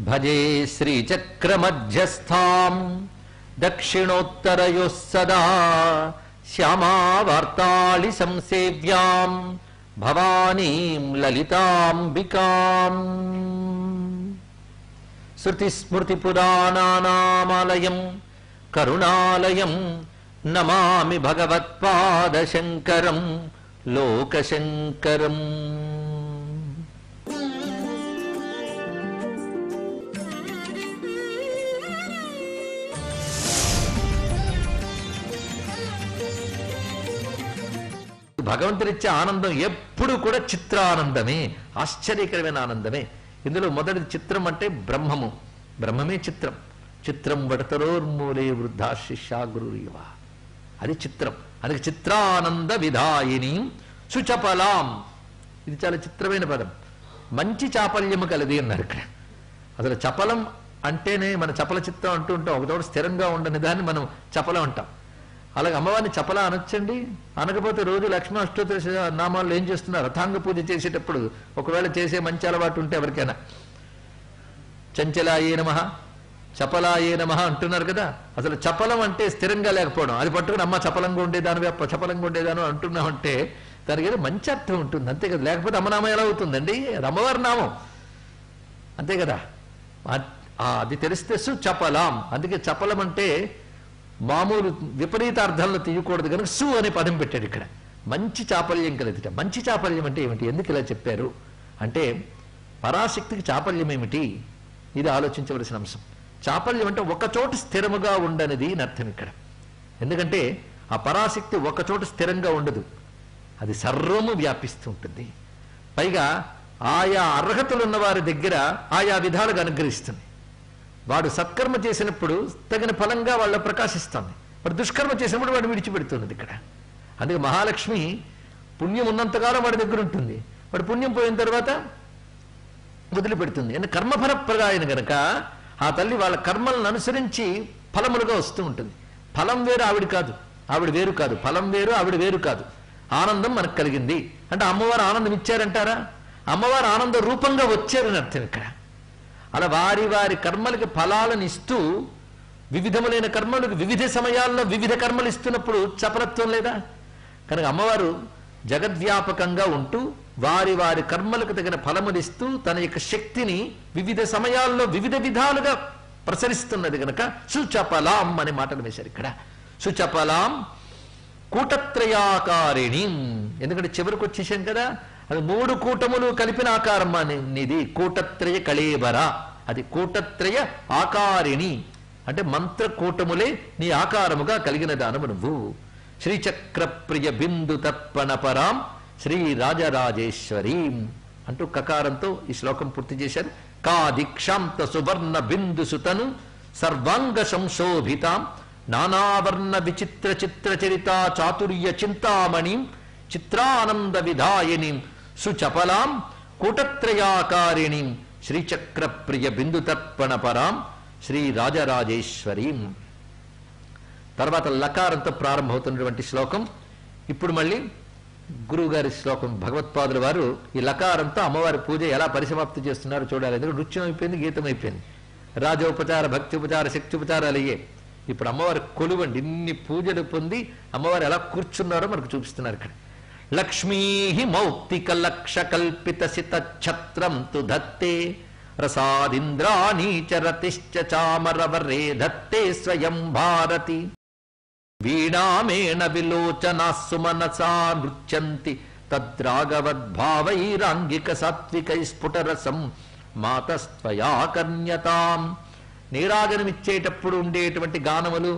భజే శ్రీచక్రమధ్యస్థాం దక్షిణోత్తరయోః సదా శ్యామావార్తాళి సంసేవ్యాం భవానీం లలితాంబికాం. శృతిస్మృతిపురాణానామాలయం కరుణాలయం నమామి భగవత్పాదశంకరం లోకశంకరం. భగవంతుడిచ్చే ఆనందం ఎప్పుడు కూడా చిత్రానందమే, ఆశ్చర్యకరమైన ఆనందమే. ఇందులో మొదటి చిత్రం అంటే బ్రహ్మము, బ్రహ్మమే చిత్రం. చిత్రం వడతరోర్మూలే వృద్ధా శిష్యా గురురీవ, అది చిత్రం. అది చిత్రానంద విధాయిని సుచపలాం, ఇది చాలా చిత్రమైన పదం. మంచి చాపల్యము కలది అన్నారు ఇక్కడ. అసలు చపలం అంటేనే మన చపల చిత్తం అంటూ ఉంటాం, ఒకచోట స్థిరంగా ఉండని దాన్ని మనం చపలం అంటాం. అలాగే అమ్మవారిని చపల అనొచ్చండి. అనకపోతే రోజు లక్ష్మీ అష్టోత్తర నామాల్లో ఏం చేస్తున్నారు? రథాంగ పూజ చేసేటప్పుడు ఒకవేళ చేసే మంచి అలవాటు ఉంటే ఎవరికైనా చంచలాయే నమః చపలాయే నమః అంటున్నారు కదా. అసలు చపలం అంటే స్థిరంగా లేకపోవడం. అది పట్టుకుని అమ్మ చపలంగా ఉండేదాను, చపలంగా ఉండేదాను అంటున్నామంటే దానికి ఏదో మంచి అర్థం ఉంటుంది అంతే కదా. లేకపోతే అమ్మనామం ఎలా అవుతుందండి? అమ్మవారి నామం అంతే కదా. అది తెలిస్తే సుచపలాం. అందుకే చపలం అంటే మామూలు విపరీత అర్థంలో తీయకూడదు కనుక సు అనే పదం పెట్టాడు ఇక్కడ. మంచి చాపల్యం కలిగిట. మంచి చాపల్యం అంటే ఏమిటి? ఎందుకు ఇలా చెప్పారు అంటే పరాశక్తికి చాపల్యం ఏమిటి, ఇది ఆలోచించవలసిన అంశం. చాపల్యం అంటే ఒకచోట స్థిరముగా ఉండనిది అని అర్థం ఇక్కడ. ఎందుకంటే ఆ పరాశక్తి ఒకచోట స్థిరంగా ఉండదు, అది సర్వము వ్యాపిస్తూ ఉంటుంది. పైగా ఆయా అర్హతలు ఉన్న వారి దగ్గర ఆయా విధాలుగా అనుగ్రహిస్తుంది. వాడు సత్కర్మ చేసినప్పుడు తగిన ఫలంగా వాళ్ళ ప్రకాశిస్తుంది, వాడు దుష్కర్మ చేసినప్పుడు వాడు విడిచిపెడుతున్నది ఇక్కడ. అందుకే మహాలక్ష్మి పుణ్యం ఉన్నంతకాలం వాడి దగ్గర ఉంటుంది, వాడు పుణ్యం పోయిన తర్వాత వదిలిపెడుతుంది. అంటే కర్మఫల ప్రదాయన గనక ఆ తల్లి వాళ్ళ కర్మలను అనుసరించి ఫలములుగా వస్తూ ఉంటుంది. ఫలం వేరు ఆవిడ కాదు, ఆవిడ వేరు కాదు. ఫలం వేరు ఆవిడ వేరు కాదు. ఆనందం మనకు కలిగింది అంటే అమ్మవారు ఆనందం ఇచ్చారంటారా? అమ్మవారు ఆనంద రూపంగా వచ్చారని అర్థం ఇక్కడ. అలా వారి వారి కర్మలకి ఫలాలను ఇస్తూ వివిధములైన కర్మలకు వివిధ సమయాల్లో వివిధ కర్మలు ఇస్తున్నప్పుడు చపలత్వం లేదా? కనుక అమ్మవారు జగద్వ్యాపకంగా ఉంటూ వారి వారి కర్మలకు తగిన ఫలములిస్తూ తన యొక్క శక్తిని వివిధ సమయాల్లో వివిధ విధాలుగా ప్రసరిస్తున్నది కనుక సుచపలాం అనే మాటలు వేశారు ఇక్కడ. సుచపలాం కూటత్రయాకారిణి. ఎందుకంటే చివరికి వచ్చేసాం కదా, అది మూడు కూటములు కలిపిన ఆకారం అనేది కూటత్రయ కళేబర. అది కూటత్రయ ఆకారిణి అంటే మంత్ర కూటములే నీ ఆకారముగా కలిగిన దానము నువ్వు. శ్రీచక్ర ప్రియ బిందు తర్పణ పరాం శ్రీ రాజరాజేశ్వరీం అంటూ కకారంతో ఈ శ్లోకం పూర్తి చేశారు. కా దీక్షాంత సువర్ణ బిందు సుతను సర్వాంగ సంశోభితాం నానావర్ణ విచిత్ర చిత్ర చరిత చాతుర్య చింతామణిం చిత్రానంద విధాయిని సుచపలాం కూటత్రయాకారిణి శ్రీచక్ర ప్రియ బిందు తర్పణ పరాం శ్రీ రాజరాజేశ్వరీం. తర్వాత లకారంతో ప్రారంభమవుతున్నటువంటి శ్లోకం. ఇప్పుడు మళ్ళీ గురువుగారి శ్లోకం. భగవత్పాదుల వారు ఈ లకారంతో అమ్మవారి పూజ ఎలా పరిసమాప్తి చేస్తున్నారో చూడాలి. ఎందుకంటే నృత్యం అయిపోయింది, గీతం అయిపోయింది, రాజోపచార భక్త్యుపచార శక్త్యుపచారాలు అయ్యాయి. ఇప్పుడు అమ్మవారి కొలువండి, ఇన్ని పూజలు పొంది అమ్మవారు ఎలా కూర్చున్నారో మనకు చూపిస్తున్నారు ఇక్కడ. లక్ష్మీ మౌక్తిక లక్ష కల్పిత సిత ఛత్రం తు ధత్తే రసాదింద్రాణీచరతిశ్చ చామరవరే ధత్తే స్వయం భారతి వీణామేణ విలోచనా సుమనసా నృత్యంతి తద్రాగవద్భావైరాంగిక సాత్వికై స్ఫుటరసం మాతస్త్వయా కన్యతాం. నీరాగనమిచ్చేటప్పుడు ఉండేటువంటి గానములు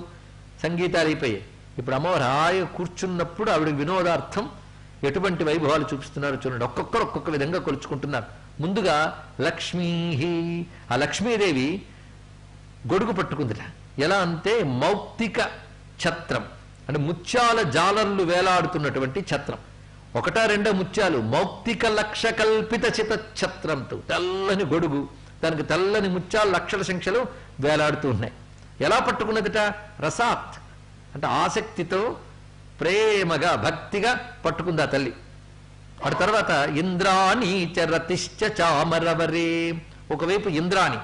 సంగీతాలు అయిపోయాయి. ఇప్పుడు అమ్మవారు హాయిగా కూర్చున్నప్పుడు ఆవిడ వినోదార్థం ఎటువంటి వైభవాలు చూపిస్తున్నారు చూడండి. ఒక్కొక్కరు ఒక్కొక్క విధంగా కొలుచుకుంటున్నారు. ముందుగా లక్ష్మీ, ఆ లక్ష్మీదేవి గొడుగు పట్టుకుందిట. ఎలా అంటే మౌక్తిక ఛత్రం అంటే ముత్యాల జాలర్లు వేలాడుతున్నటువంటి ఛత్రం. ఒకటా రెండో ముత్యాలు, మౌక్తిక లక్ష కల్పిత చిత ఛత్రంతో తెల్లని గొడుగు, దానికి తెల్లని ముత్యాలు లక్షల సంఖ్యలో వేలాడుతూ ఉన్నాయి. ఎలా పట్టుకున్నదిట? రసాత్ అంటే ఆసక్తితో ప్రేమగా భక్తిగా పట్టుకుంది ఆ తల్లి. ఆ తర్వాత ఇంద్రాణి చరతిశ్చ చామరవరే, ఒకవైపు ఇంద్రాణి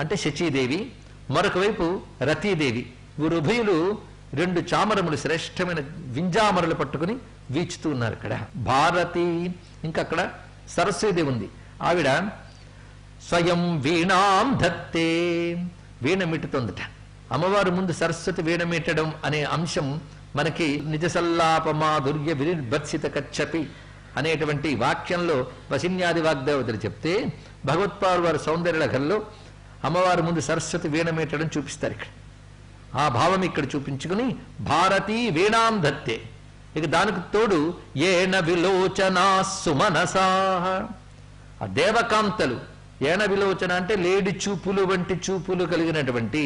అంటే శచీదేవి, మరొక వైపు రతీదేవి. వీరుభయులు 2 చామరములు, శ్రేష్టమైన వింజామరలు పట్టుకుని వీచుతూ ఉన్నారు ఇక్కడ. భారతి, ఇంకా అక్కడ సరస్వతీదేవి ఉంది. ఆవిడ స్వయం వీణాం ధత్తే, వీణ మీటుతోందట. అమ్మవారు ముందు సరస్వతి వీణ మీటడం అనే అంశం మనకి నిజసల్లాప మాధుర్య వినిర్భర్సిత కచ్చపి అనేటువంటి వాక్యంలో వసిన్యాది వాగ్దేవతలు చెప్తే, భగవత్పాల్ వారి సౌందర్యలహల్లో అమ్మవారు ముందు సరస్వతి వీణ మీటడం చూపిస్తారు ఇక్కడ. ఆ భావం ఇక్కడ చూపించుకుని భారతీ వీణాం ధత్తే. ఇక దానికి తోడు ఏన విలోచనా సుమనసా, ఆ దేవకాంతలు. ఏన విలోచన అంటే లేడి చూపులు వంటి చూపులు కలిగినటువంటి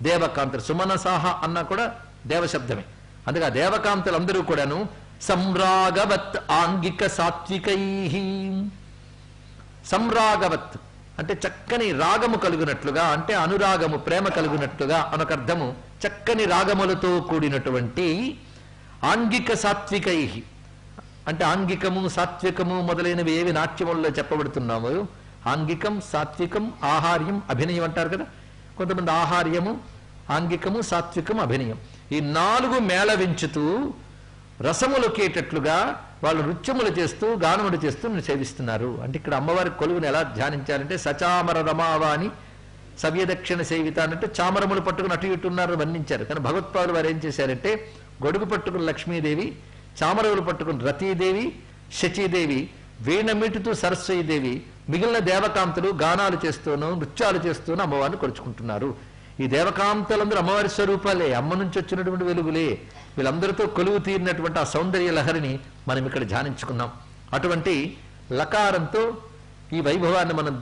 దేవకాంతలు. సుమనసాహ అన్నా కూడా దేవశబ్దమే. అందుకే ఆ దేవకాంతలందరూ కూడాను సంరాగవత్ ఆంగిక సాత్వికై. సంరాగవత్ అంటే చక్కని రాగము కలుగునట్లుగా, అంటే అనురాగము ప్రేమ కలుగునట్లుగా అనొక అర్థము. చక్కని రాగములతో కూడినటువంటి ఆంగిక సాత్వికై, అంటే ఆంగికము సాత్వికము మొదలైనవి ఏవి నాట్యముల్లో చెప్పబడుతున్నామో, ఆంగికం సాత్వికం ఆహార్యం అభినయం అంటారు కదా. కొంతమంది ఆహార్యము, ఆంగికము, సాత్వికం, అభినయం ఈ 4 మేళవించుతూ రసములకేటట్లుగా వాళ్ళు నృత్యములు చేస్తూ గానములు చేస్తూ సేవిస్తున్నారు. అంటే ఇక్కడ అమ్మవారి కొలువుని ఎలా ధ్యానించారంటే సచామర రమావాణి సవ్యదక్షిణ సేవిత అంటే చామరములు పట్టుకుని అటు ఇటు ఉన్నారు వర్ణించారు. కానీ భగవత్పాదులు వారు ఏం చేశారంటే గొడుగు పట్టుకుని లక్ష్మీదేవి, చామరములు పట్టుకుని రతీదేవి, శచీదేవి, వీణ మీటుతూ సరస్వతీదేవి, మిగిలిన దేవకాంతలు గానాలు చేస్తూనూ నృత్యాలు చేస్తూనూ అమ్మవారిని కొలుచుకుంటున్నారు. ఈ దేవకాంతలందరూ అమ్మవారి స్వరూపాలే, అమ్మ నుంచి వచ్చినటువంటి వెలుగులే. వీళ్ళందరితో కొలువు తీరినటువంటి ఆ సౌందర్య లహరిని మనం ఇక్కడ ధ్యానించుకున్నాం. అటువంటి లకారంతో ఈ వైభవాన్ని మనం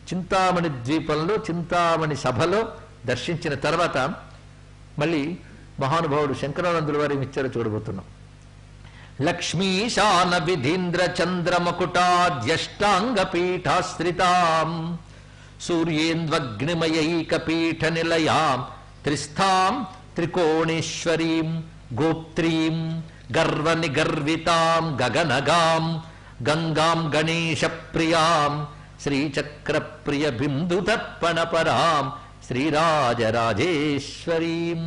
చింతామణి ద్వీపంలో, చింతామణి సభలో దర్శించిన తర్వాత మళ్ళీ మహానుభావుడు శంకరానందుల వారు ఏమిచ్చారో చూడబోతున్నాం. లక్ష్మీశాన విధీంద్ర చంద్రమకుటాద్యష్టాంగ పీఠాశ్రితాం సూర్యేంద్వగ్నిమయైక పీఠ నిలయాం త్రిస్థాం త్రికోణేశ్వరీం గోప్త్రీం గర్వ నిగర్వితాం గగనగాం గంగాం గణేశ ప్రియాం శ్రీచక్రప్రియ బిందు తర్పణపరాం శ్రీరాజరాజేశ్వరీం.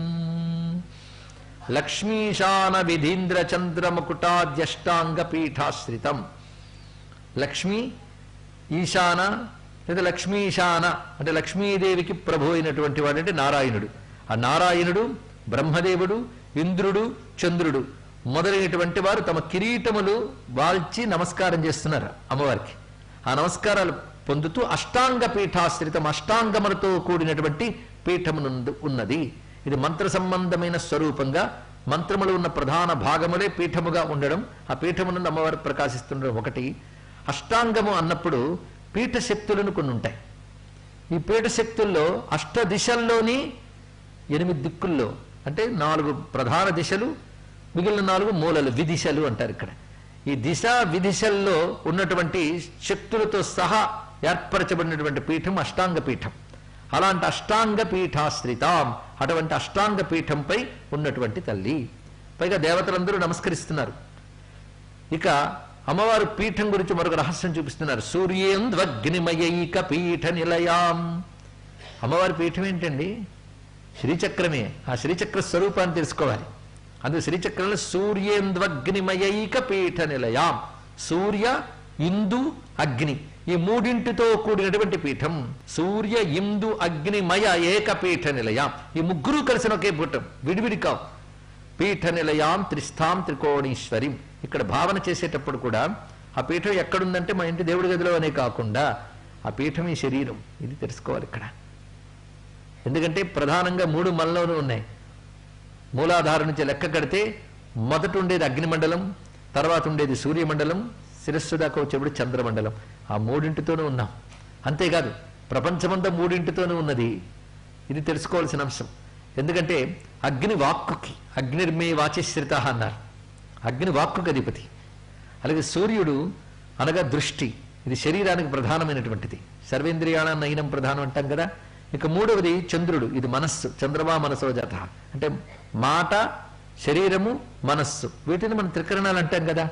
లక్ష్మీశాన విధీంద్ర చంద్రమకుటాద్యష్టాంగ పీఠాశ్రితం. లక్ష్మీ ఈశాన లేదా లక్ష్మీశాన అంటే లక్ష్మీదేవికి ప్రభు అయినటువంటి వాడంటే నారాయణుడు. ఆ నారాయణుడు, బ్రహ్మదేవుడు, ఇంద్రుడు, చంద్రుడు మొదలైనటువంటి వారు తమ కిరీటములు వాల్చి నమస్కారం చేస్తున్నారు అమ్మవారికి. ఆ నమస్కారాలు పొందుతూ అష్టాంగ పీఠాశ్రితం, అష్టాంగములతో కూడినటువంటి పీఠమునందు ఉన్నది. ఇది మంత్ర సంబంధమైన స్వరూపంగా మంత్రములు ఉన్న ప్రధాన భాగములే పీఠముగా ఉండడం, ఆ పీఠమునందు అమ్మవారు ప్రకాశిస్తుండడం ఒకటి. అష్టాంగము అన్నప్పుడు పీఠ శక్తులను కొన్ని ఉంటాయి. ఈ పీఠ శక్తుల్లో అష్ట దిశల్లోని 8 దిక్కుల్లో అంటే 4 ప్రధాన దిశలు, మిగిలిన 4 మూలలు, విదిశలు అంటారు ఇక్కడ. ఈ దిశ విదిశల్లో ఉన్నటువంటి శక్తులతో సహా ఏర్పరచబడినటువంటి పీఠం అష్టాంగ పీఠం. అలాంటి అష్టాంగ పీఠాశ్రితాం, అటువంటి అష్టాంగ పీఠంపై ఉన్నటువంటి తల్లి. పైగా దేవతలందరూ నమస్కరిస్తున్నారు. ఇక అమ్మవారు పీఠం గురించి మరొక రహస్యం చూపిస్తున్నారు. సూర్యేంద్వగ్నిమయైక పీఠ నిలయాం. అమ్మవారి పీఠం ఏంటండి? శ్రీచక్రమే. ఆ శ్రీచక్ర స్వరూపాన్ని తెలుసుకోవాలి. అందుకు శ్రీచక్రంలో సూర్యేంద్వగ్నిమయైక పీఠ నిలయాం. సూర్య, ఇందు, అగ్ని ఈ 3ంటితో కూడినటువంటి పీఠం. సూర్య, ఇందు, అగ్నిమయ ఏక పీఠ నిలయాం. ఈ 3 కలిసిన ఒకే పీఠం, విడివిడి కావు. పీఠ నిలయాం త్రిస్థాం త్రికోణీశ్వరిం. ఇక్కడ భావన చేసేటప్పుడు కూడా ఆ పీఠం ఎక్కడుందంటే మా ఇంటి దేవుడి గదిలో అనే కాకుండా ఆ పీఠం ఈ శరీరం, ఇది తెలుసుకోవాలి ఇక్కడ. ఎందుకంటే ప్రధానంగా 3 మనలోనూ ఉన్నాయి. మూలాధారం నుంచి లెక్క కడితే మొదట ఉండేది అగ్నిమండలం, తర్వాత ఉండేది సూర్యమండలం, శిరస్సు దాకా వచ్చేప్పుడు చంద్రమండలం. ఆ 3ంటితోనూ ఉన్నాం. అంతేకాదు ప్రపంచమంతా 3ంటితోనూ ఉన్నది. ఇది తెలుసుకోవాల్సిన అంశం. ఎందుకంటే అగ్ని వాక్కుకి, అగ్నిర్మే వాచిశ్రిత అన్నారు. అగ్ని వాక్కుకి అధిపతి. అలాగే సూర్యుడు అనగా దృష్టి, ఇది శరీరానికి ప్రధానమైనటువంటిది. సర్వేంద్రియాణ నయనం ప్రధానం అంటాం కదా. ఇక 3వది చంద్రుడు, ఇది మనస్సు. చంద్రమా మనసో జాత అంటే మాట, శరీరము, మనస్సు. వీటిని మనం త్రికరణాలు అంటాం కదా.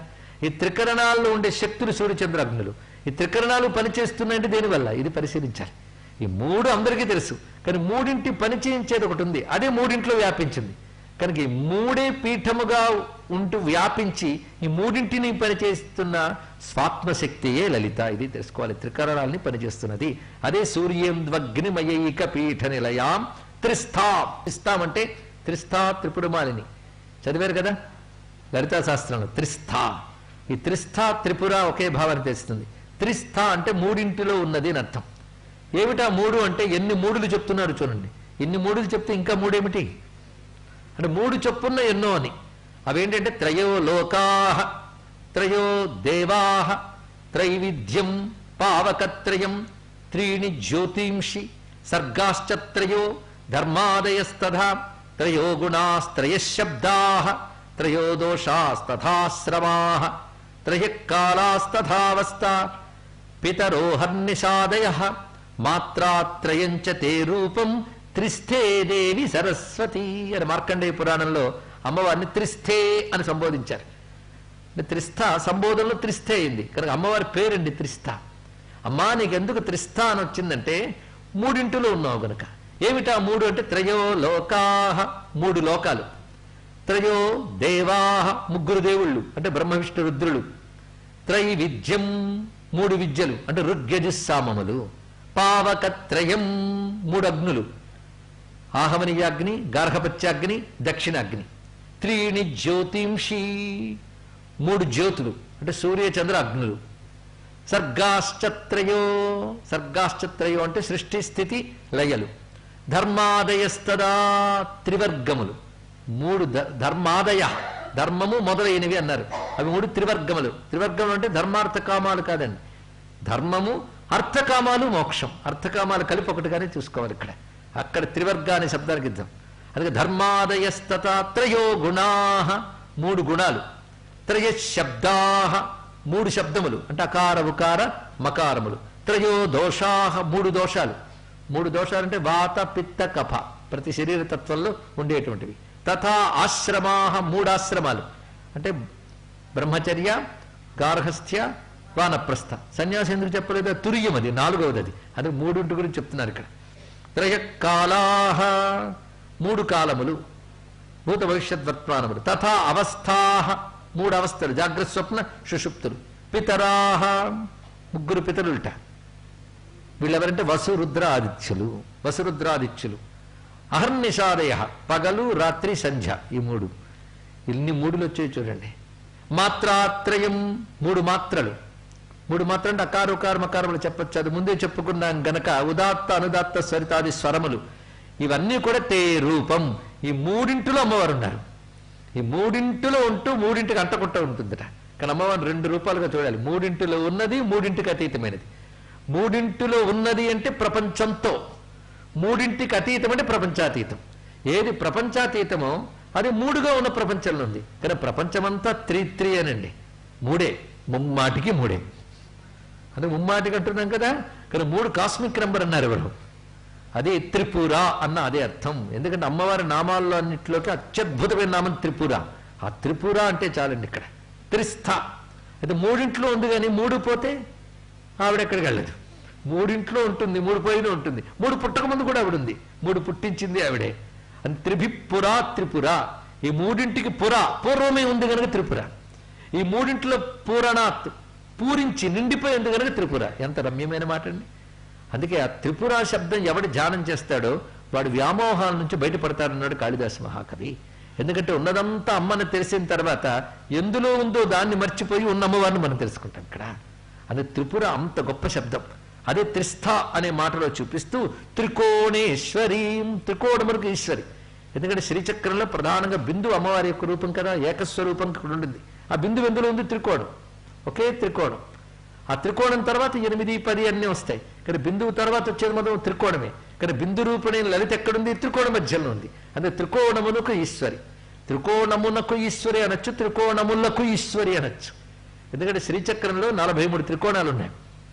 ఈ త్రికరణాల్లో ఉండే శక్తులు సూర్య చంద్రాగ్నులు. ఈ త్రికరణాలు పనిచేస్తున్నాయంటే దేనివల్ల? ఇది పరిశీలించాలి. ఈ మూడు అందరికీ తెలుసు, కానీ మూడింటి పని చేయించేది ఒకటి ఉంది, అదే మూడింట్లో వ్యాపించింది. కనుక ఈ మూడే పీఠముగా ఉంటూ వ్యాపించి ఈ మూడింటిని పనిచేస్తున్న స్వాత్మశక్తియే లలిత. ఇది తెలుసుకోవాలి. త్రికరణాలని పనిచేస్తున్నది అదే. సూర్యేంద్వగ్నిమయైక పీఠ నిలయాం త్రిస్థా. త్రిస్థాం అంటే త్రిస్థా త్రిపురమాలిని చదివారు కదా లలితా శాస్త్రంలో. త్రిస్థా, ఈ త్రిస్థా త్రిపుర ఒకే భావాన్ని తెలుస్తుంది. త్రిస్థా అంటే మూడింటిలో ఉన్నది అని అర్థం. ఏమిటా మూడు అంటే ఎన్ని మూడులు చెప్తున్నారు చూడండి. ఇన్ని మూడులు చెప్తే ఇంకా మూడేమిటి అంటే మూడు చొప్పున్న ఎన్నో అని. అవేంటంటే trio లోకాః, trio దేవాః, త్రైవిధ్యం పావకత్రయం, త్రీణి జ్యోతింషి సర్గాశ్చ trio ధర్మాదయస్తథా, trio గుణాస్త్రయః శబ్దాః, trio దోషాస్తథా శ్రవాః, త్రయః కాలాస్తథావస్థా, పితరో హర్నిషాదయః, మాత్రాత్రయం చ తే రూపం త్రిస్థే దేవి సరస్వతి అని మార్కండేయ పురాణంలో అమ్మవారిని త్రిస్థే అని సంబోధించారు. త్రిస్థ సంబోధనలో త్రిస్థే అయింది కనుక అమ్మవారి పేరండి త్రిస్థ. అమ్మా నీకెందుకు త్రిస్థ అని వచ్చిందంటే మూడింటిలో ఉన్నావు గనక. ఏమిటా మూడు అంటే త్రయో లోకాః, మూడు లోకాలు, త్రయో దేవాః, ముగ్గురు దేవుళ్ళు అంటే బ్రహ్మ విష్ణు రుద్రులు, త్రైవిద్యం, మూడు విద్యలు అంటే ఋగ్యజుస్సామములు, పావకత్రయం, మూడు అగ్నులు, ఆహమనీయాగ్ని, గార్హపత్యాగ్ని, దక్షిణాగ్ని, త్రీణి జ్యోతింషి, మూడు జ్యోతులు అంటే సూర్య చంద్ర అగ్నులు, సర్గాశ్చత్రయో, సర్గాశ్చత్రయో అంటే సృష్టి స్థితి లయలు, ధర్మాదయస్తదా త్రివర్గములు, మూడు ధర్మాదయ ధర్మము మొదలైనవి అన్నారు. అవి మూడు త్రివర్గములు. త్రివర్గములు అంటే ధర్మార్థ కామాలు కాదండి. ధర్మము అర్థకామాలు మోక్షం, అర్థకామాలు కలిపి ఒకటిగానే చూసుకోవాలి. ఇక్కడ అక్కడ త్రివర్గ అనే శబ్దానికి ఇద్దాం. అందుకే ధర్మాదయస్తత త్రయో గుణాః, మూడు గుణాలు, త్రయ శబ్దాః, మూడు శబ్దములు అంటే అకార ఉకార మకారములు, త్రయో దోషాః, మూడు దోషాలు, మూడు దోషాలు అంటే వాత పిత్త కఫ ప్రతి శరీర తత్వంలో ఉండేటువంటివి, తథా ఆశ్రమాః, మూడు ఆశ్రమాలు అంటే బ్రహ్మచర్య, గార్హస్థ్య, వానప్రస్థ. సన్యాసం ఎందుకు చెప్పలేదు? తుర్యం, అది నాలుగవది. అది మూడింటి గురించి చెప్తున్నారు ఇక్కడ. త్రయ కాలాః, మూడు కాలములు, భూత భవిష్యత్ వర్తమానములు, తథా అవస్థాః, మూడు అవస్థలు, జాగ్రత్త స్వప్న సుషుప్తులు, పితరాః, ముగ్గురు పితరులుట. వీళ్ళెవరంటే వసురుద్రాదిత్యులు, వసురుద్రాదిత్యులు, అహర్నిషాదయ, పగలు రాత్రి సంధ్య, ఈ మూడు. ఇన్ని మూడులు వచ్చాయి చూడండి. మాత్రాత్రయం, మూడు మాత్రలు, మూడు మాత్రం అంటే అకారుకారు మకారములు చెప్పచ్చు, అది ముందే చెప్పుకున్నాం గనక. ఉదాత్త అనుదాత్త స్వరితాది స్వరములు, ఇవన్నీ కూడా తే రూపం. ఈ మూడింటిలో అమ్మవారు ఉన్నారు. ఈ మూడింటిలో ఉంటూ మూడింటికి అంటకుంటూ ఉంటుందట. కానీ అమ్మవారిని రెండు రూపాలుగా చూడాలి. మూడింటిలో ఉన్నది, మూడింటికి అతీతమైనది. మూడింటిలో ఉన్నది అంటే ప్రపంచంతో, మూడింటికి అతీతం అంటే ప్రపంచాతీతం. ఏది ప్రపంచాతీతమో అది మూడుగా ఉన్న ప్రపంచంలో ఉంది. కానీ ప్రపంచమంతా త్రీ అనండి, మూడే, ముమ్మాటికి మూడే. అంటే ముమ్మాటికి అంటున్నాం కదా, కానీ మూడు కాస్మిక్ నెంబర్ అన్నారు ఎవరు. అదే త్రిపుర అన్న అదే అర్థం. ఎందుకంటే అమ్మవారి నామాల్లో అన్నింటిలోకి అత్యద్భుతమైన నామం త్రిపుర. ఆ త్రిపుర అంటే చాలండి. ఇక్కడ త్రిస్థ అయితే మూడింట్లో ఉంది, కానీ మూడు పోతే ఆవిడెక్కడికి వెళ్ళదు. మూడింట్లో ఉంటుంది, మూడు పోయిన ఉంటుంది. మూడు పుట్టక ముందు కూడా ఆవిడ ఉంది, మూడు పుట్టించింది ఆవిడే. అని త్రిభిపుర త్రిపుర. ఈ మూడింటికి పూర్వమే ఉంది కనుక త్రిపుర. ఈ మూడింటిలో పూరణాత్, పూరించి నిండిపోయి ఉంది కనుక త్రిపుర. ఎంత రమ్యమైన మాట అండి. అందుకే ఆ త్రిపుర శబ్దం ఎవడు ధ్యానం చేస్తాడో వాడు వ్యామోహాల నుంచి బయటపడతాడన్నాడు కాళిదాసు మహాకవి. ఎందుకంటే ఉన్నదంతా అమ్మని తెలిసిన తర్వాత ఎందులో ఉందో దాన్ని మర్చిపోయి ఉన్న అమ్మవారిని మనం తెలుసుకుంటాం ఇక్కడ. అది త్రిపుర అంత గొప్ప శబ్దం. అదే త్రిస్థ అనే మాటలో చూపిస్తూ త్రికోణేశ్వరీం, త్రికోణములకు ఈశ్వరి. ఎందుకంటే శ్రీచక్రంలో ప్రధానంగా బిందు అమ్మవారి యొక్క రూపం కదా, ఏకస్వరూపం ఇక్కడ ఉండింది. ఆ బిందు ఎందులో ఉంది? త్రికోణం, ఒకే త్రికోణం. ఆ త్రికోణం తర్వాత 8, 10 అన్నీ వస్తాయి. కానీ బిందువు తర్వాత వచ్చేది మొదలు త్రికోణమే. కానీ బిందు రూపణి లలిత ఎక్కడుంది? త్రికోణ మధ్యలో ఉంది. అంటే త్రికోణమునకు ఈశ్వరి. త్రికోణమునకు ఈశ్వరి అనొచ్చు, త్రికోణములకు ఈశ్వరి అనొచ్చు. ఎందుకంటే శ్రీచక్రంలో 43 త్రికోణాలు ఉన్నాయి.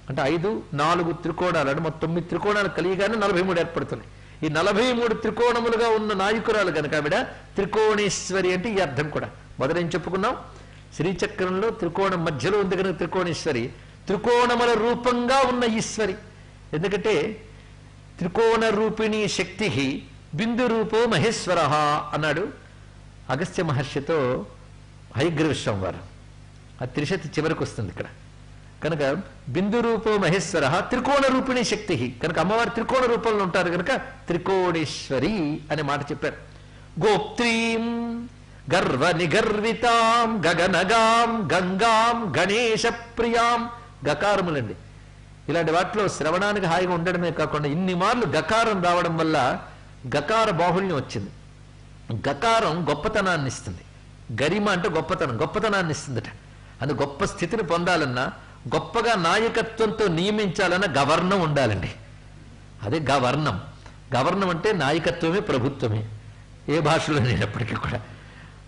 అంటే 5, 4 త్రికోణాలు అంటే మొత్తం 9 త్రికోణాలు కలిగిగానే 43 ఏర్పడుతున్నాయి. ఈ 43 త్రికోణములుగా ఉన్న నాయకురాలు కనుక ఆవిడ త్రికోణేశ్వరి అంటే ఈ అర్థం కూడా. మొదలేం చెప్పుకున్నాం? శ్రీచక్రంలో త్రికోణం మధ్యలో ఉంది కనుక త్రికోణేశ్వరి. త్రికోణముల రూపంగా ఉన్న ఈశ్వరి. ఎందుకంటే త్రికోణ రూపిణి శక్తి బిందు రూపో మహేశ్వర అన్నాడు అగస్త్య మహర్షితో హయగ్రీవ వారు. ఆ త్రిశతి చివరికి వస్తుంది ఇక్కడ. కనుక బిందు రూపో మహేశ్వర త్రికోణ రూపిణి శక్తి, కనుక అమ్మవారు త్రికోణ రూపంలో ఉంటారు కనుక త్రికోణేశ్వరి అనే మాట చెప్పారు. గోప్త్రీం గర్వ నిగర్వితాం గగనగాం గంగాం గణేశ ప్రియాం. గకారములండి. ఇలాంటి వాటిలో శ్రవణానికి హాయిగా ఉండడమే కాకుండా ఇన్ని మార్లు గకారం రావడం వల్ల గకార బాహుళ్యం వచ్చింది. గకారం గొప్పతనాన్ని ఇస్తుంది. గరిమ అంటే గొప్పతనం, గొప్పతనాన్ని ఇస్తుందట. అది గొప్ప స్థితిని పొందాలన్నా, గొప్పగా నాయకత్వంతో నియమించాలన్నా గవర్నం ఉండాలండి. అదే గవర్నం. గవర్నం అంటే నాయకత్వమే, ప్రభుత్వమే, ఏ భాషలో లేనప్పటికీ కూడా.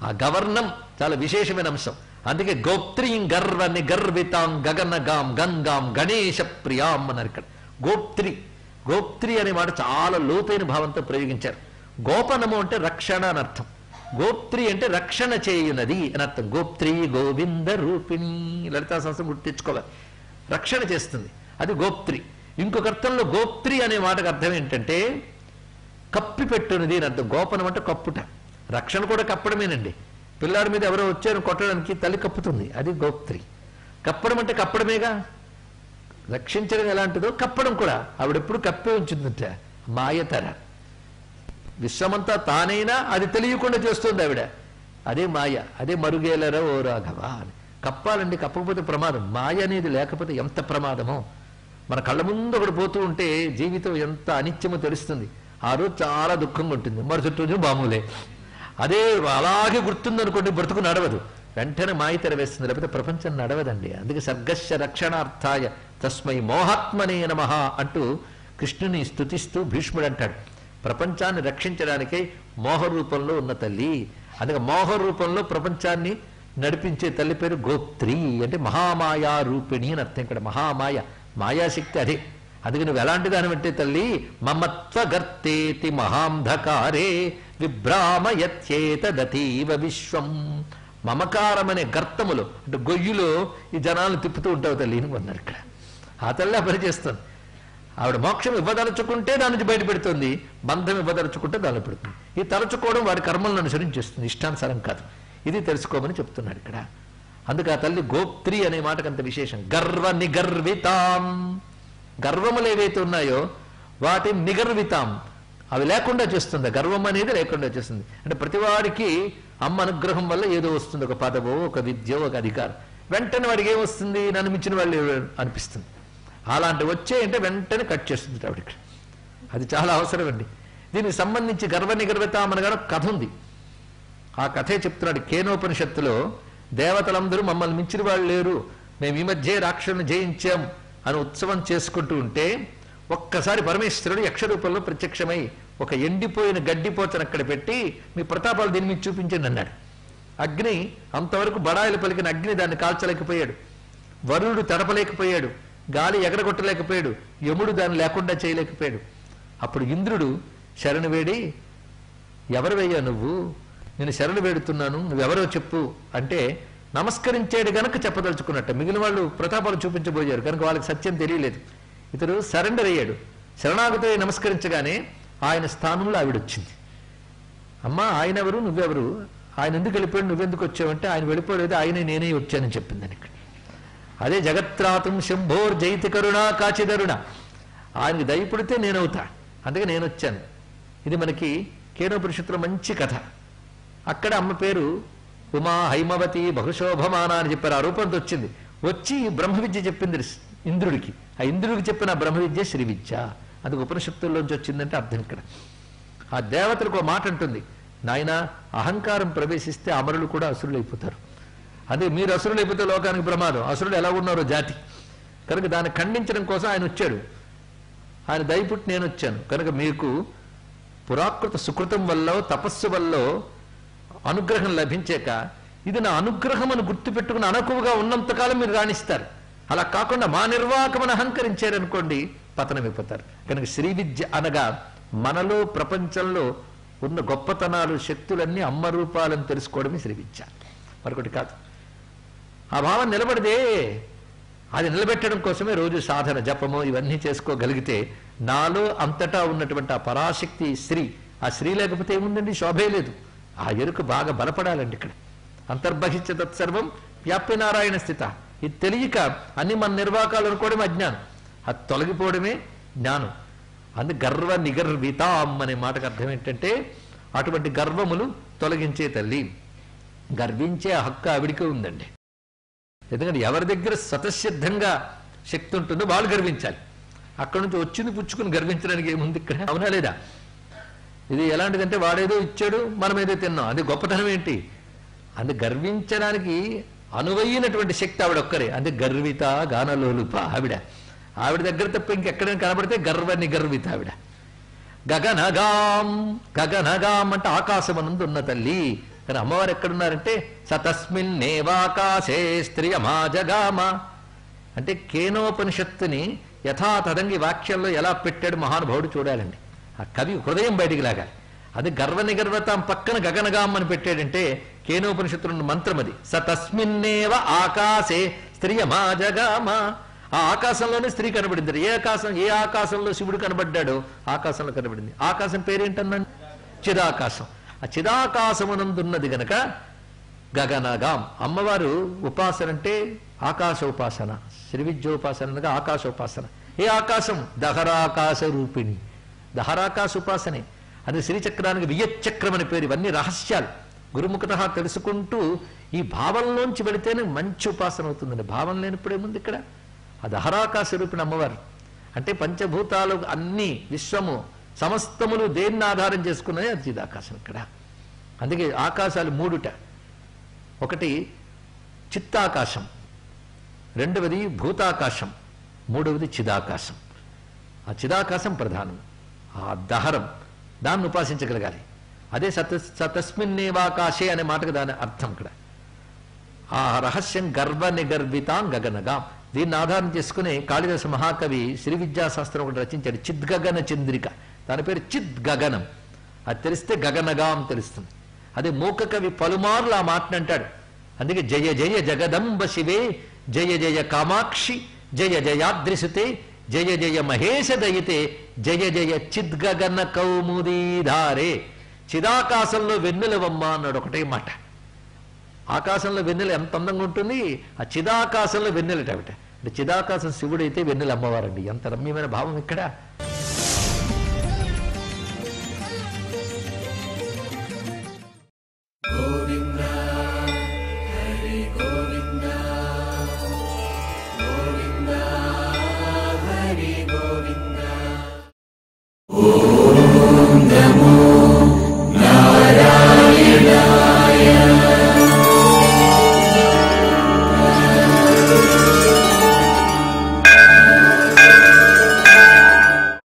ఆ గవర్నం చాలా విశేషమైన అంశం. అందుకే గోప్త్రీం గర్వ నిగర్వితాం గగనగాం గంగాం గణేశ ప్రియాం అన్నారు ఇక్కడ. గోప్త్రి, గోప్త్రి అనే మాట చాలా లోతైన భావంతో ప్రయోగించారు. గోపనము అంటే రక్షణ అని అర్థం. గోప్త్రి అంటే రక్షణ చేయునది అని అర్థం. గోప్త్రి గోవింద రూపిణి, లలితా సహస్రం గుర్తించుకోవాలి. రక్షణ చేస్తుంది, అది గోప్త్రి. ఇంకొక అర్థంలో గోప్త్రి అనే మాటకు అర్థం ఏంటంటే కప్పి పెట్టునది అని అర్థం. గోపనం అంటే కప్పుట, రక్షణ కూడా కప్పడమేనండి. పిల్లాడి మీద ఎవరో వచ్చారు కొట్టడానికి తల్లి కప్పుతుంది, అది గోప్త్రి. కప్పడం అంటే కప్పడమేగా. రక్షించడం ఎలాంటిదో కప్పడం కూడా. ఆవిడెప్పుడు కప్పే ఉంచుందంట. మాయతర విశ్వమంతా తానైనా అది తెలియకుండా చేస్తుంది ఆవిడ. అదే మాయ, అదే మరుగేలరా ఓ రాఘవ అని. కప్పాలండి, కప్పకపోతే ప్రమాదం. మాయ అనేది లేకపోతే ఎంత ప్రమాదమో. మన కళ్ళ ముందు ఒకటి పోతూ ఉంటే జీవితం ఎంత అనిత్యమో తెలుస్తుంది. ఆ రోజు చాలా దుఃఖంగా ఉంటుంది, మరుసటి రోజు మామూలే. అదే అలాగే గుర్తుందనుకోండి, బ్రతుకు నడవదు, వెంటనే మాయ తెరవేస్తుంది, లేకపోతే ప్రపంచం నడవదండి. అందుకే సర్గస్య రక్షణార్థాయ తస్మై మోహాత్మనే నమః అంటూ కృష్ణుని స్తుతిస్తూ భీష్ముడు అంటాడు, ప్రపంచాన్ని రక్షించడానికే మోహ రూపంలో ఉన్న తల్లి. అందుకే మోహ రూపంలో ప్రపంచాన్ని నడిపించే తల్లి పేరు గోప్త్రి, అంటే మహామాయా రూపిణి అని అర్థం. ఇక్కడ మహామాయ, మాయాశక్తి అదే. అందుకే నువ్వు ఎలాంటి దానివంటే తల్లి, మమత్వగర్తేతి మహాంధకారే విభ్రామయత్యేతదతీవ విశ్వం. మమకారం అనే గర్తములో అంటే గొయ్యిలో ఈ జనాలను తిప్పుతూ ఉంటావు తల్లి అని అన్నారు ఇక్కడ. ఆ తల్లి పనిచేస్తుంది. ఆవిడ మోక్షం ఇవ్వదలుచుకుంటే దాని నుంచి బయటపెడుతుంది, బంధం ఇవ్వదలుచుకుంటే దానిలో పెడుతుంది. ఈ తలుచుకోవడం వారి కర్మలను అనుసరించేస్తుంది, ఇష్టానుసారం కాదు. ఇది తెలుసుకోమని చెప్తున్నాడు ఇక్కడ. అందుకే ఆ తల్లి గోప్త్రి అనే మాటకు అంత విశేషం. గర్వ నిగర్వితాం, గర్వములు ఏవైతే ఉన్నాయో వాటి నిగర్వితాం, అవి లేకుండా చేస్తుంది. గర్వం అనేది లేకుండా చేస్తుంది. అంటే ప్రతివాడికి అమ్మ అనుగ్రహం వల్ల ఏదో వస్తుంది, ఒక పదవో, ఒక విద్యో, ఒక అధికారం. వెంటనే వాడికి ఏమొస్తుంది, నన్ను మించిన వాళ్ళు అనిపిస్తుంది. అలాంటి వచ్చే అంటే వెంటనే కట్ చేస్తుంది ఆవిడకి. అది చాలా అవసరం అండి. దీనికి సంబంధించి గర్వ నిగర్వితాం అనగా కథ ఉంది. ఆ కథే చెప్తున్నాడు కేనోపనిషత్తులో. దేవతలందరూ మమ్మల్ని మించిన వాళ్ళు లేరు, మేము ఈ మధ్య రాక్షసుని జయించాం అని ఉత్సవం చేసుకుంటూ ఉంటే ఒక్కసారి పరమేశ్వరుడు యక్షరూపంలో ప్రత్యక్షమై ఒక ఎండిపోయిన గడ్డిపోతను అక్కడ పెట్టి మీ ప్రతాపాలు దీని మీద చూపించండి అన్నాడు. అగ్ని అంతవరకు బడాయిలు పలికిన అగ్ని దాన్ని కాల్చలేకపోయాడు, వరుణుడు తడపలేకపోయాడు, గాలి ఎగరగొట్టలేకపోయాడు, యముడు దాన్ని లేకుండా చేయలేకపోయాడు. అప్పుడు ఇంద్రుడు శరణు వేడి, ఎవరు వెయ్యా నువ్వు, నేను శరణు వేడుతున్నాను, నువ్వెవరో చెప్పు అంటే నమస్కరించాడు గనక చెప్పదలుచుకున్నట్ట. మిగిలిన వాళ్ళు ప్రతాపాలు చూపించబోయారు కనుక వాళ్ళకి సత్యం తెలియలేదు. ఇతడు సరెండర్ అయ్యాడు. శరణాగతి నమస్కరించగానే ఆయన స్థానంలో ఆవిడొచ్చింది. అమ్మా ఆయన ఎవరు, నువ్వెవరు, ఆయన ఎందుకు వెళ్ళిపోయాడు, నువ్వెందుకు వచ్చావంటే ఆయన వెళ్ళిపోలేదు, ఆయనే నేనే వచ్చానని చెప్పిందని ఇక్కడ. అదే జగత్రాతం శంభోర్ జైతి కరుణ కాచిదరుణ, ఆయనకి దయపుడితే నేనవుతా, అందుకే నేను వచ్చాను. ఇది మనకి కేనోపనిషత్తులో మంచి కథ. అక్కడ అమ్మ పేరు ఉమా హైమవతి బహుశోభమాన అని చెప్పారు. ఆ రూపంతో వచ్చింది. వచ్చి బ్రహ్మ విద్య చెప్పింది ఇంద్రుడికి. ఆ ఇంద్రుడికి చెప్పిన బ్రహ్మ విద్య శ్రీ విద్య. అది ఉపనిషత్తుల్లోంచి వచ్చిందంటే అర్థం ఇక్కడ. ఆ దేవతలకు ఒక మాట అంటుంది, నాయన అహంకారం ప్రవేశిస్తే అమరులు కూడా అసురులు అయిపోతారు. అదే మీరు అసురులు అయిపోతే లోకానికి ప్రమాదం, అసురులు ఎలా ఉన్నారో జాతి. కనుక దాన్ని ఖండించడం కోసం ఆయన వచ్చాడు. ఆయన దయపుట్టి నేను వచ్చాను. కనుక మీకు పురాకృత సుకృతం వల్ల తపస్సు వల్ల అనుగ్రహం లభించాక ఇది నా అనుగ్రహం అని గుర్తుపెట్టుకుని అనకువగా ఉన్నంతకాలం మీరు రాణిస్తారు. అలా కాకుండా మా నిర్వాకమని అహంకరించారనుకోండి పతనమైపోతారు. కనుక శ్రీ విద్య అనగా మనలో ప్రపంచంలో ఉన్న గొప్పతనాలు శక్తులన్నీ అమ్మ రూపాలను తెలుసుకోవడమే శ్రీ విద్య, మరొకటి కాదు. ఆ భావం నిలబడితే అది నిలబెట్టడం కోసమే రోజు సాధన జపము ఇవన్నీ చేసుకోగలిగితే నాలో అంతటా ఉన్నటువంటి ఆ పరాశక్తి స్త్రీ, ఆ స్త్రీ లేకపోతే ఏముందండి, శోభే లేదు. ఆ ఎరుక బాగా బలపడాలండి. ఇక్కడ అంతర్బహిష్య తత్సర్వం వ్యాప్య నారాయణ స్థిత. ఇది తెలియక అన్ని మన నిర్వాకాలు అనుకోవడం అజ్ఞానం, అది తొలగిపోవడమే జ్ఞానం. అందు గర్వ నిగర్వితాం అనే మాటకు అర్థం ఏంటంటే అటువంటి గర్వములు తొలగించే తల్లి. గర్వించే హక్కు ఆవిడికే ఉందండి. ఎందుకంటే ఎవరి దగ్గర స్వతసిద్ధంగా శక్తి ఉంటుందో వాళ్ళు గర్వించాలి. అక్కడి నుంచి వచ్చింది పుచ్చుకుని గర్వించడానికి ఏముంది ఇక్కడ, అవునా లేదా? ఇది ఎలాంటిదంటే వాడేదో ఇచ్చాడు మనం ఏదో తిన్నాం, అది గొప్పతనం ఏంటి? అది గర్వించడానికి అనువైనటువంటి శక్తి ఆవిడ ఒక్కరే. అది గర్విత గానలోలుప ఆవిడ. ఆవిడ దగ్గర తప్ప ఇంకెక్కడైనా కనబడితే గర్వ నిగర్విత ఆవిడ. గగనగాం, గగనగాం అంటే ఆకాశమనందు ఉన్న తల్లి. కానీ అమ్మవారు ఎక్కడున్నారంటే సతస్మిన్నేవాకాశే స్త్రియమాజగామ అంటే కేనోపనిషత్తుని యథాతథంగి వాక్యంలో ఎలా పెట్టాడు మహానుభావుడు చూడాలండి. ఆ కవి హృదయం బయటికి లాగాలి. అది గర్వ నిగర్వతాం పక్కన గగనగాం అని పెట్టాడంటే కేనోపనిషత్తున్న మంత్రం అది. సతస్మిన్నేవ ఆకాశే స్త్రియమాజగామ. ఆ ఆకాశంలోనే స్త్రీ కనబడింది. ఏ ఆకాశంలో శివుడు కనబడ్డాడో ఆకాశంలో కనబడింది. ఆకాశం పేరేంటన్నాడు? చిదాకాశం. ఆ చిదాకాశమునందున్నది గనక గగనగాం. అమ్మవారు ఉపాసన అంటే ఆకాశ ఉపాసన, శ్రీ విద్యోపాసన అనగా ఆకాశోపాసన. ఏ ఆకాశం? దహరాకాశ రూపిణి. దహరాకాశ ఉపాసనే. అది శ్రీచక్రానికి వియచ్చక్రం అని పేరు. ఇవన్నీ రహస్యాలు గురుముఖత తెలుసుకుంటూ ఈ భావంలోంచి వెళితేనే మంచి ఉపాసన అవుతుందండి. భావం లేనప్పుడు ఏముంది ఇక్కడ? ఆ దహరాకాశ రూపిణి అమ్మవారు అంటే పంచభూతాలు అన్ని విశ్వము సమస్తములు దేన్ని ఆధారం చేసుకున్నది అది చిదాకాశం ఇక్కడ. అందుకే ఆకాశాలు మూడుట. ఒకటి చిత్తాకాశం, రెండవది భూతాకాశం, మూడవది చిదాకాశం. ఆ చిదాకాశం ప్రధానం. ఆ దహరం దాన్ని ఉపాసించగలగాలి. అదే సతస్మిన్నేవాకాశే అనే మాటకు దాని అర్థం ఇక్కడ. ఆ రహస్యం గర్వ నిగర్వితాం గగనగాం. దీన్ని ఆధారం చేసుకుని కాళిదాస మహాకవి శ్రీ విద్యాశాస్త్రం ఒకటి రచించాడు, చిద్గగన చంద్రిక. దాని పేరు చిద్గగనం. అది తెలిస్తే గగనగాం తెలుస్తుంది. అదే మూక కవి పలుమార్లు ఆ మాటను అంటాడు. అందుకే జయ జయ జగదంబ శివే, జయ జయ కామాక్షి, జయ జయాద్రిసుతే, జయ జయ మహేశ దయితే, జయ జయ చిద్గగన కౌముదీధారే. చిదాకాశంలో వెన్నెలవమ్మ అన్నాడు ఒకటే మాట. ఆకాశంలో వెన్నెల ఎంత అందంగా ఉంటుంది, ఆ చిదాకాశంలో వెన్నెలట. అంటే చిదాకాశం శివుడైతే వెన్నెల అమ్మవారండి. ఎంత రమ్యమైన భావం ఇక్కడ.